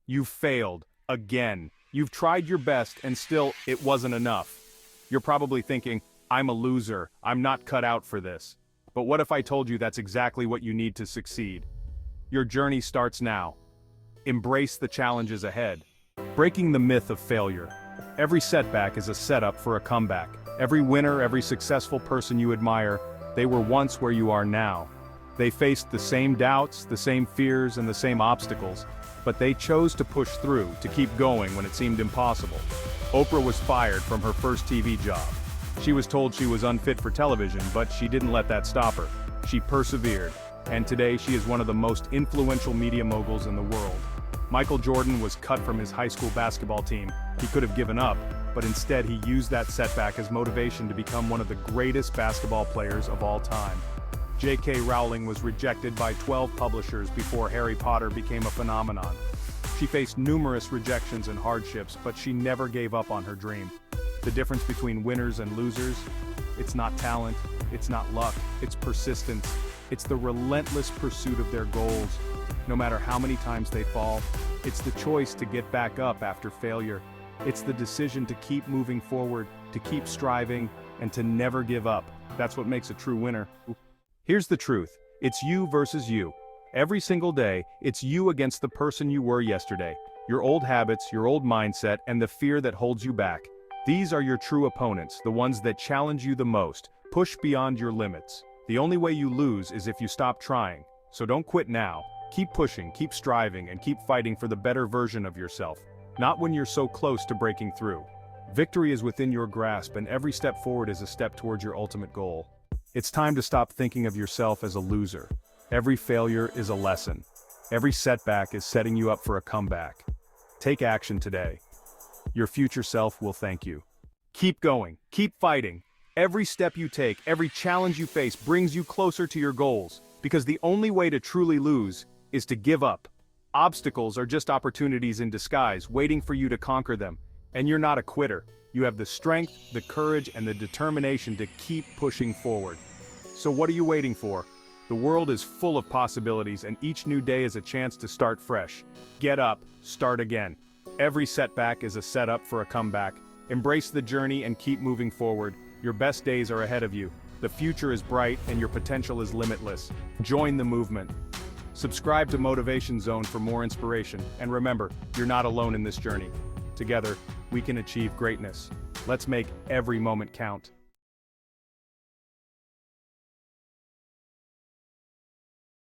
You've failed, again. You've tried your best and still, it wasn't enough. You're probably thinking, I'm a loser, I'm not cut out for this. But what if I told you that's exactly what you need to succeed? Your journey starts now. Embrace the challenges ahead. Breaking the myth of failure. Every setback is a setup for a comeback. Every winner, every successful person you admire, they were once where you are now. They faced the same doubts, the same fears, and the same obstacles, but they chose to push through, to keep going when it seemed impossible. Oprah was fired from her first TV job. She was told she was unfit for television, but she didn't let that stop her. She persevered, and today she is one of the most influential media moguls in the world. Michael Jordan was cut from his high school basketball team. He could have given up, but instead he used that setback as motivation to become one of the greatest basketball players of all time. J.K. Rowling was rejected by 12 publishers before Harry Potter became a phenomenon. She faced numerous rejections and hardships, but she never gave up on her dream. The difference between winners and losers? It's not talent, it's not luck, it's persistence. It's the relentless pursuit of their goals. No matter how many times they fall, it's the choice to get back up after failure. It's the decision to keep moving forward, to keep striving, and to never give up. That's what makes a true winner. Here's the truth. It's you versus you. Every single day, it's you against the person you were yesterday. Your old habits, your old mindset, and the fear that holds you back. These are your true opponents, the ones that challenge you the most, push beyond your limits. The only way you lose is if you stop trying. So don't quit now. Keep pushing, keep striving, and keep fighting for the better version of yourself. Not when you're so close to breaking through. Victory is within your grasp, and every step forward is a step towards your ultimate goal. It's time to stop thinking of yourself as a loser. Every failure is a lesson. Every setback is setting you up for a comeback. Take action today. Your future self will thank you. Keep going, keep fighting. Every step you take, every challenge you face brings you closer to your goals, because the only way to truly lose is to give up. Obstacles are just opportunities in disguise, waiting for you to conquer them. And you're not a quitter. You have the strength, the courage, and the determination to keep pushing forward. So what are you waiting for? The world is full of possibilities, and each new day is a chance to start fresh. Get up, start again. Every setback is a setup for a comeback. Embrace the journey and keep moving forward. Your best days are ahead of you. The future is bright and your potential is limitless. Join the movement. Subscribe to Motivation Zone for more inspiration, and remember, you're not alone in this journey. Together, we can achieve greatness. Let's make every moment count.